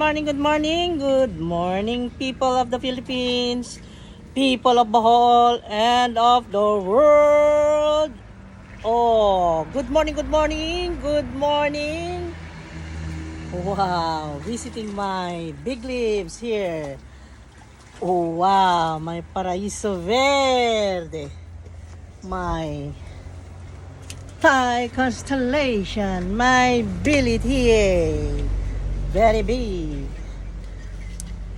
morning, good morning, good morning, people of the Philippines, people of Bohol, and of the world. Oh, good morning, good morning, good morning. Wow, visiting my big leaves here. Oh, wow, my Paraíso Verde. My Thai constellation, my billet here. Very big.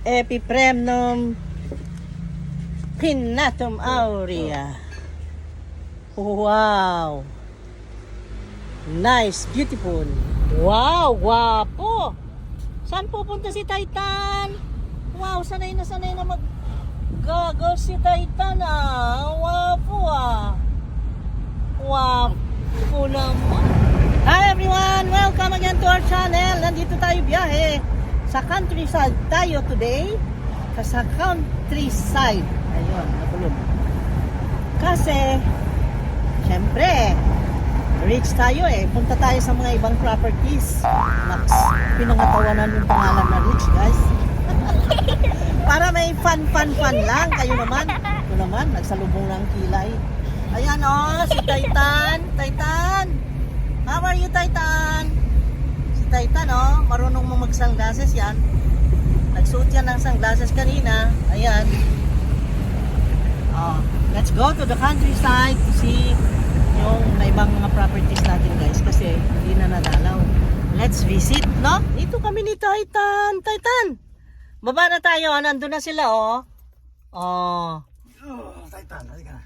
Epipremnum pinnatum aurea. Wow. Nice, beautiful. Wow, guwapo. Saan pupunta si Titan? Wow, sanay na mag-gagol si Titan ah. Guwapo ah. Guwapo naman. Hi everyone! Welcome again to our channel. Nandito tayo biyahe. Sa countryside tayo today. Sa countryside. Ayun, natulog. Kasi, syempre, rich tayo eh. Punta tayo sa mga ibang properties. Naks, pinangatawanan yung pangalan na rich, guys. Para may fun lang. Kayo naman, nagsalubong ng kilay. Ayan o, si Titan. Titan! How are you, Titan? Si Titan, oh, marunong mo mag-sunglasses yan. Nagsuot yan ng sunglasses kanina. Ayan. Oh, let's go to the countryside to see yung ibang mga properties natin, guys. Kasi hindi na nadalaw. Let's visit, no? Dito kami ni Titan. Titan! Baba na tayo. Nandun na sila, oh. Oh. Titan, halika.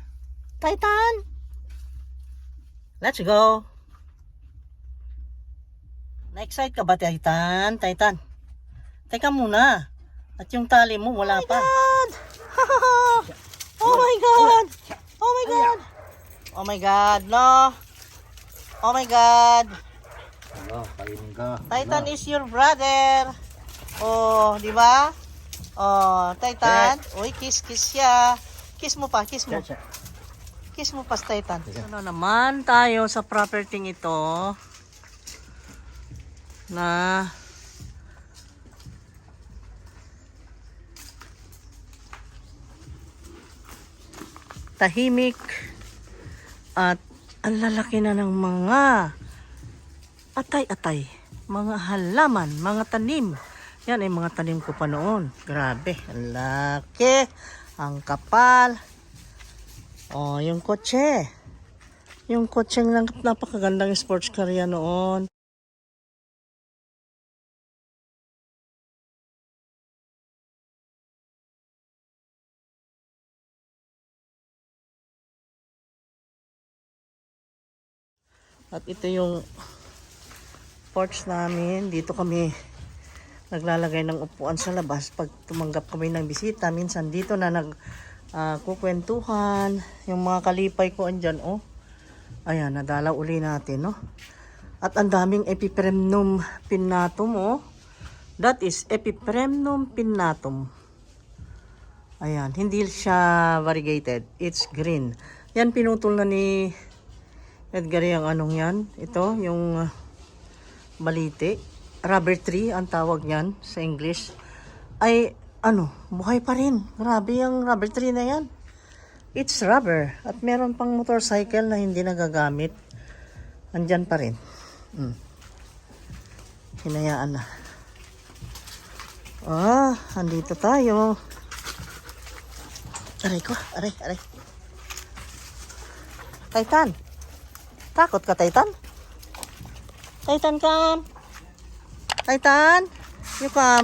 Titan! Let's go. Na-excite ka ba, Titan? Titan, teka muna. At yung tali mo, wala pa. Oh my God! Oh my God! Oh my God, no! Oh my God! Ano, kainin ka. Titan is your brother. Oh, di ba? Oh, Titan. Uy, kiss siya. Kiss mo pa, kiss mo. Kiss mo pa, Titan. Ano naman tayo sa property ito? Na tahimik at ang lalaki na ng mga atay-atay, mga halaman, mga tanim. Yan ay mga tanim ko pa noon. Grabe, ang laki, ang kapal. Oh, yung kotse. Yung kotseng napakagandang sports car yan noon. At ito yung porch namin. Dito kami naglalagay ng upuan sa labas pag tumanggap kami ng bisita. Minsan dito na kukwentuhan. Yung mga kalipay ko andyan, oh. Ayan, nadalaw uli natin, no? At ang daming Epipremnum pinnatum, oh. That is Epipremnum pinnatum. Ayan, hindi siya variegated. It's green. Yan, pinutol na ni Edgar yung anong yan. Ito, yung balite. Rubber tree, ang tawag niyan sa English. Ay, buhay pa rin. Grabe yung rubber tree na yan. It's rubber. At meron pang motorcycle na hindi nagagamit. Andyan pa rin. Hinayaan na. Andito tayo. Aray ko, aray. Titan. Takot ka, Titan? Titan, come. Titan, you come.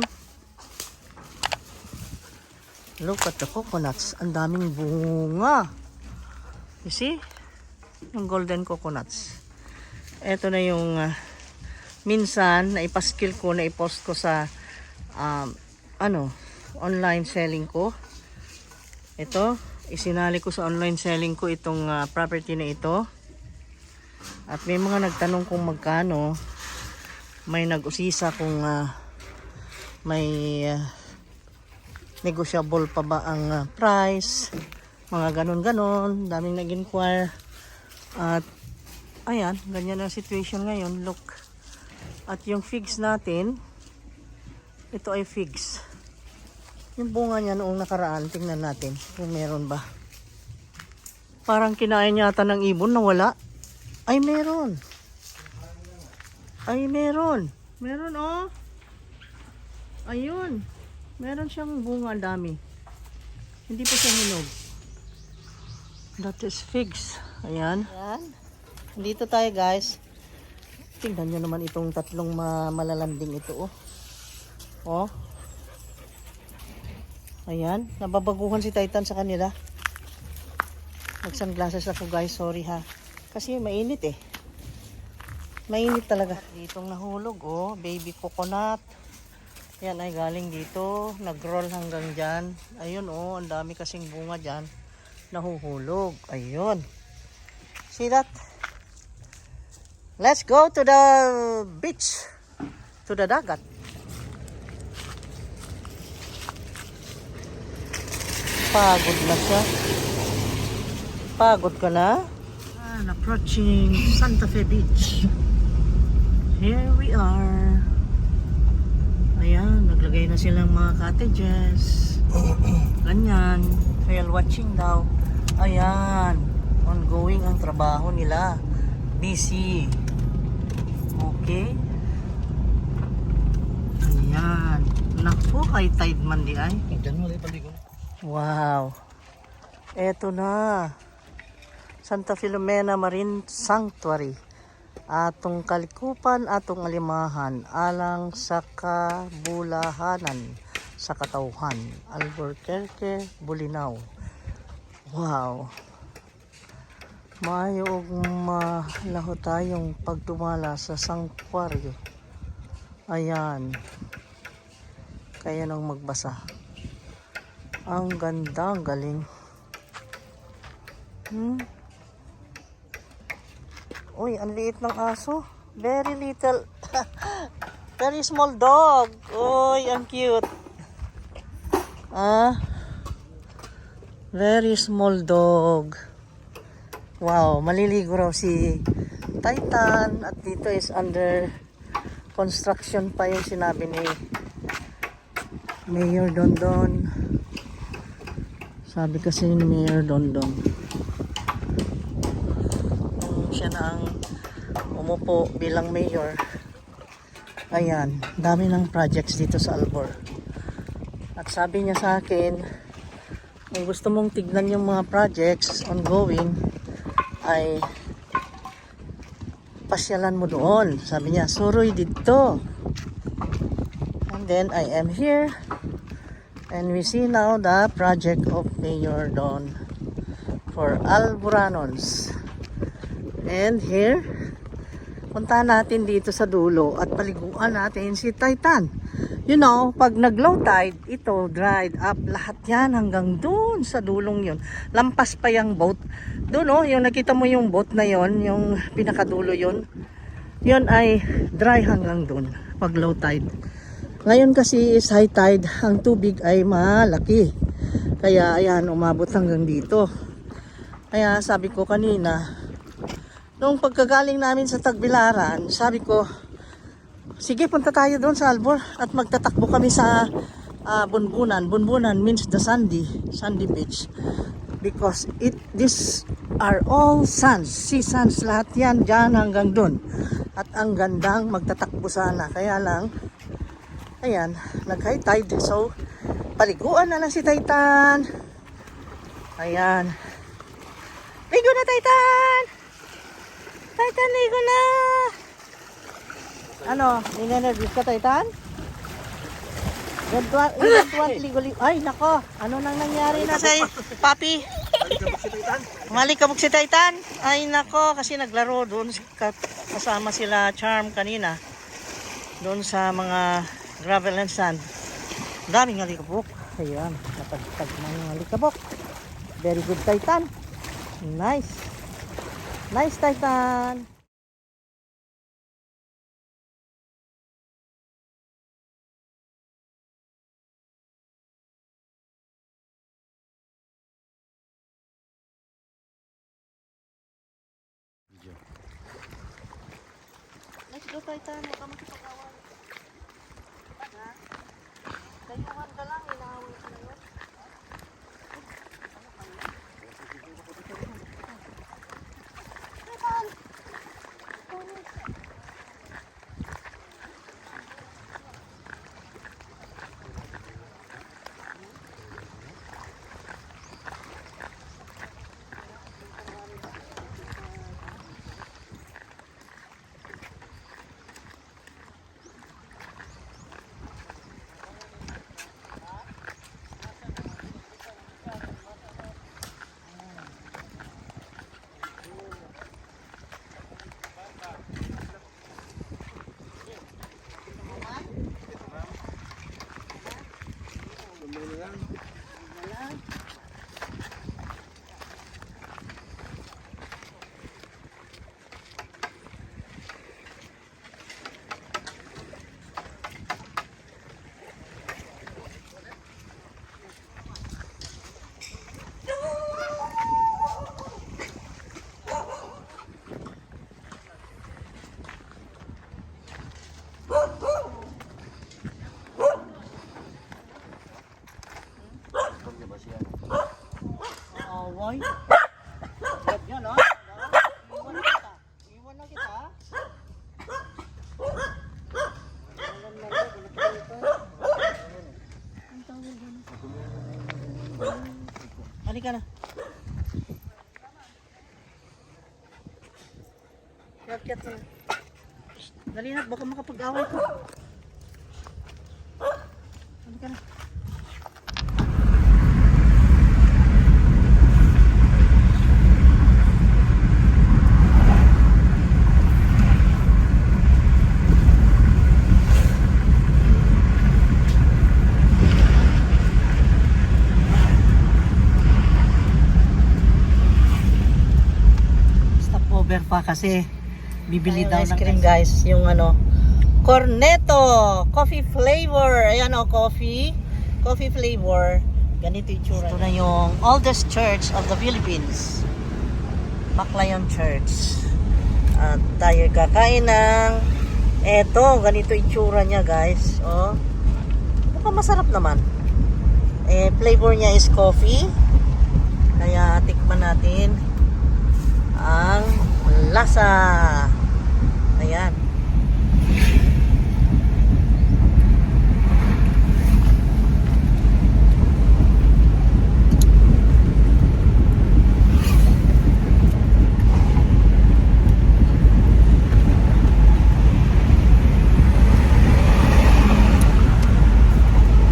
Look at the coconuts. Ang daming bunga. You see? Yung golden coconuts. Ito na yung minsan na ipaskill ko, na ipost ko sa online selling ko. Ito, isinali ko sa online selling ko itong property na ito. At may mga nagtanong kung magkano. May nag-usisa kung may negotiable pa ba ang price. Mga ganon-ganon. Daming nag-inquire. At ayan, ganyan ang situation ngayon. Look. At yung figs natin, Ito ay figs. Yung bunga niya noong nakaraan, tingnan natin kung meron ba. Parang kinain yata ng ibon na wala. Ay, meron. Ay, meron. Meron, oh. Ayun. Meron siyang bunga, ang dami. Hindi pa siya hinog. That is figs. Ayan. Ayan. Dito tayo, guys. Tingnan nyo naman itong tatlong malalanding ito, oh. Oh. Ayan. Nababaguhan si Titan sa kanila. Mag-sunglasses ako, guys. Sorry, ha. Kasi mainit, eh. Mainit talaga. Ditong nahulog, oh. Baby coconut. Yan ay galing dito. Nag-roll hanggang dyan. Ayun, oh. Ang dami kasing bunga dyan. Nahuhulog. Ayun. See that? Let's go to the beach. To the dagat. Pagod na siya. Pagod ka na? Approaching Santa Fe Beach. Here we are. Ayan, naglagay na silang mga cottages. Ganyan. While watching daw. Ayan. Ongoing ang trabaho nila. Busy. Okay. Ayan. Naku, high tide man di ay. Wow. Eto na. Santa Filomena Marine Sanctuary. Atong kalikupan, atong alimahan, alang sa kabulahanan, sa katauhan. Albuquerque, Bulinaw. Wow. Maayo og malaho tayong pagtumala sa sanctuaryo. Ayan. Kaya nang magbasa. Ang ganda, ang galing. Uy, ang liit ng aso. Very little. Very small dog. Uy, ang cute. Very small dog. Wow, maliligo raw si Titan. At dito is under construction pa yung sinabi ni Mayor Dondon. Sabi kasi ni Mayor Dondon, siya na ang umupo bilang mayor. Ayan, dami ng projects dito sa Albor. At sabi niya sa akin, kung gusto mong tignan yung mga projects ongoing, ay pasyalan mo doon. Sabi niya, suroy dito. And then I am here. And we see now the project of Mayor Don for Alboranons. And here, puntahan natin dito sa dulo at paliguan natin si Titan. You know, pag nag-low tide, ito dried up lahat yan hanggang dun sa dulong yun. Lampas pa yung boat. Doon, oh, yung nakita mo yung boat na yon, yung pinakadulo yun. Yun ay dry hanggang dun pag low tide. Ngayon kasi is high tide, ang tubig ay malaki. Kaya ayan, umabot hanggang dito. Kaya sabi ko kanina, nung pagkagaling namin sa Tagbilaran, sabi ko, sige, punta tayo doon sa Albor at magtatakbo kami sa Bunbunan. Bunbunan means the sandy beach. Because these are all sands. Sea sands, lahat yan, dyan hanggang doon. At ang gandang magtatakbo sana. Kaya lang, ayan, nag-high tide. So, paliguan na lang si Titan. Ayan. Ligo na, Titan! Titan, ligo na! Ano, ninenervous ka, Titan? Don't want ligo-ligo. Ay, nako. Ano nang nangyari na sa papi? Malikabog si Titan. Ay, nako. Kasi naglaro doon. Kasama sila Charm kanina. Doon sa mga gravel and sand. Daming alikabok. Ayan. Natagtag na yung alikabok. Very good, Titan. Nice. Nice, Titan. Let's go, Titan. Huwag ka makipag-away. Ha? Dayuhan ka lang, inaaway ka na yun. Away. Yan yan, oh. Iwan na kita. Iwan na kita. Alam na rin, gulat ka ito. Ang tawag yun. Halika na. Kiyat-kiyat na. Dali na, baka makapag-away ko. Halika na. Stopover pa kasi bibili daw ng ice cream guys, yung ano Cornetto coffee flavor. Ayan o, coffee flavor. Ganito yung tsura. Ito na yung oldest church of the Philippines, Baclayon Church. At tayo kakain ng eto, ganito yung tsura niya guys. Oh, mukhang masarap naman. Flavor niya is coffee. Kaya tikman natin ang lasa. Ayan.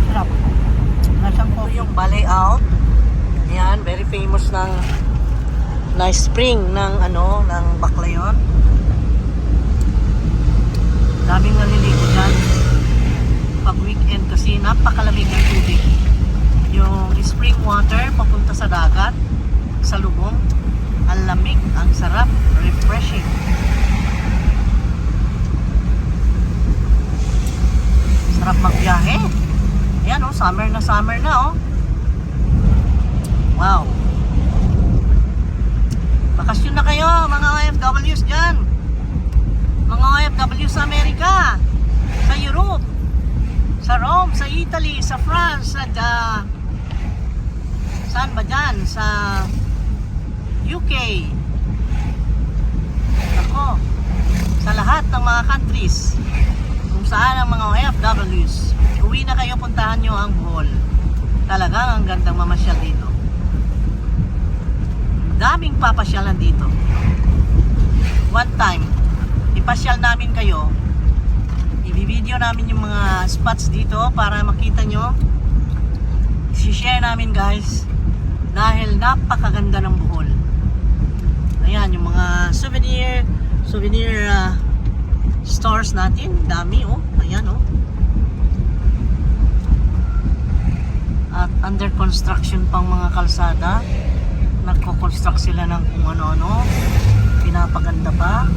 Sarap. Lasang po yung Balay Out. Ayan, very famous ng spring ng ng Baclayon. Daming naliligo dyan pag weekend kasi napakalamig ng tubig. Yung spring water papunta sa dagat, sa lubong, ang lamig, ang sarap, refreshing. Sarap magbiyahe. Ayan oh, summer na oh. Wow. Bakasyon na kayo mga OFWs dyan. Mga OFW sa Amerika, sa Europe, sa Rome, sa Italy, sa France, at saan ba dyan? Sa UK. Ako, sa lahat ng mga countries kung saan ang mga OFWs, uwi na kayo, puntahan nyo ang Bohol. Talagang ang gandang mamasyal dito. Daming papasyalan dito. One time, ipasyal namin kayo. I-video namin yung mga spots dito para makita nyo. I-share namin guys. Dahil napakaganda ng Bohol. Ayan, yung mga souvenir stores natin. Dami oh. Ayan oh. At under construction pang mga kalsada. Nagko-construct sila ng kung ano-ano. Pinapaganda pa.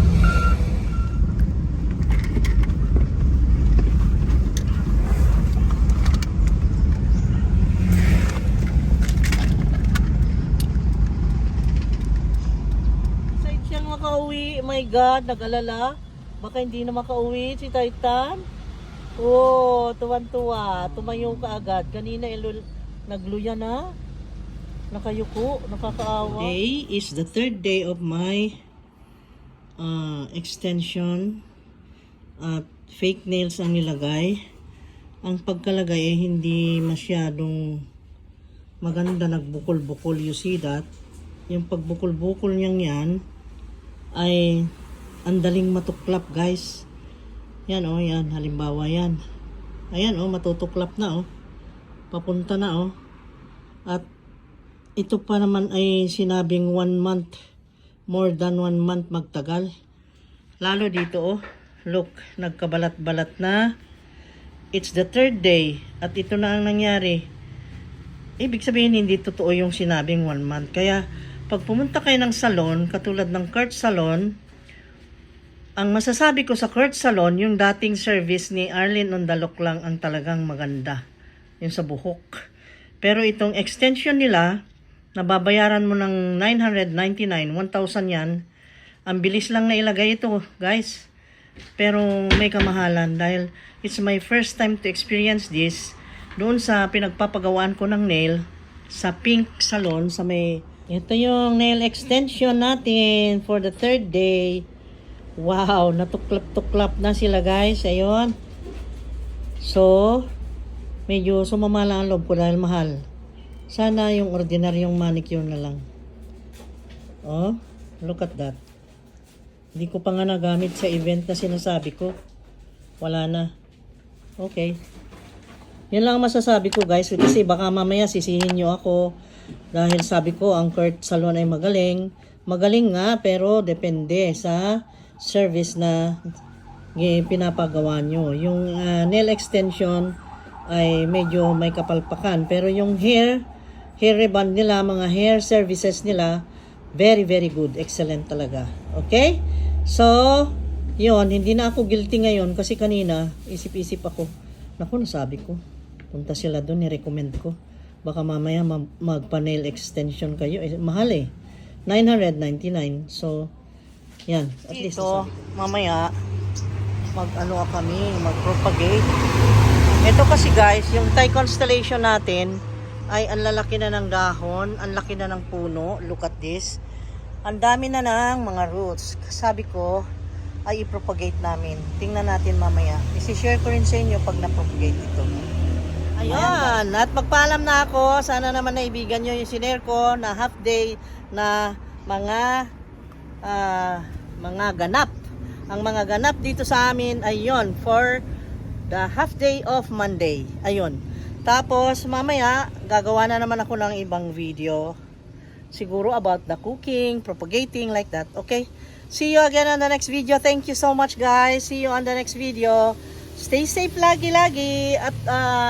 Excited siyang makauwi. Oh my God, nag-alala. Baka hindi na makauwi si Titan. Oh, tuwan-tuwa. Tumayo ka agad. Kanina nagluya na. Nakayuko. Nakakaawa. Today is the third day of my extension. Fake nails ang nilagay. Ang pagkalagay ay hindi masyadong maganda. Nagbukol-bukol. You see that? Yung pagbukol-bukol niyang yan ay andaling matuklap, guys. Yan oh, yan. Halimbawa yan. Ayan oh, matutuklap na oh. Papunta na oh. At ito pa naman ay sinabing 1 month. More than 1 month magtagal. Lalo dito oh. Look, nagkabalat-balat na. It's the third day. At ito na ang nangyari. Ibig sabihin hindi totoo yung sinabing 1 month. Kaya pag pumunta kayo ng salon, katulad ng Kurt Salon, ang masasabi ko sa Kurt Salon, yung dating service ni Arlene Ondalok lang ang talagang maganda. Yung sa buhok. Pero itong extension nila, nababayaran mo ng 999, 1,000 yan. Ang bilis lang na ilagay ito, guys. Pero may kamahalan dahil it's my first time to experience this. Doon sa pinagpapagawaan ko ng nail, sa Pink Salon, sa may... Ito yung nail extension natin for the third day. Wow, natuklap-tuklap na sila, guys. Ayun. So, medyo sumama lang ang loob ko dahil mahal. Sana yung ordinaryong manicure na lang. Oh, look at that. Hindi ko pa nga nagamit sa event na sinasabi ko. Wala na. Okay. Yan lang ang masasabi ko, guys. Kasi baka mamaya sisihin nyo ako. Dahil sabi ko, ang Kurt Salon ay magaling. Magaling nga, pero depende sa service na pinapagawa nyo. Yung nail extension ay medyo may kapalpakan. Pero yung hair rebond nila, mga hair services nila, very, very good. Excellent talaga. Okay? So, yun. Hindi na ako guilty ngayon kasi kanina, isip-isip ako. Naku, nasabi ko. Punta sila doon, ni-recommend ko. Baka mamaya magpa-nail extension kayo. Mahal eh. 999. So, yan. At least ito, mamaya, mag-propagate. Ito kasi guys, yung Thai constellation natin, ay ang lalaki na ng dahon, ang laki na ng puno. Look at this. Ang dami na ng mga roots. Sabi ko, ay i-propagate namin. Tingnan natin mamaya. I-share ko rin sa inyo pag na-propagate ito. Ayan. At magpaalam na ako. Sana naman naibigan nyo yung sinare ko na half day na mga ganap. Ang mga ganap dito sa amin ay yon for the half day of Monday. Ayun. Tapos mamaya gagawa na naman ako ng ibang video. Siguro about the cooking, propagating, like that. Okay? See you again on the next video. Thank you so much, guys. See you on the next video. Stay safe lagi-lagi. At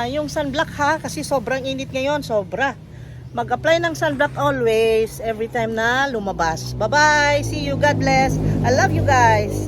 yung sunblock ha, kasi sobrang init ngayon. Sobra. Mag-apply ng sunblock always, every time na lumabas. Bye-bye. See you. God bless. I love you guys.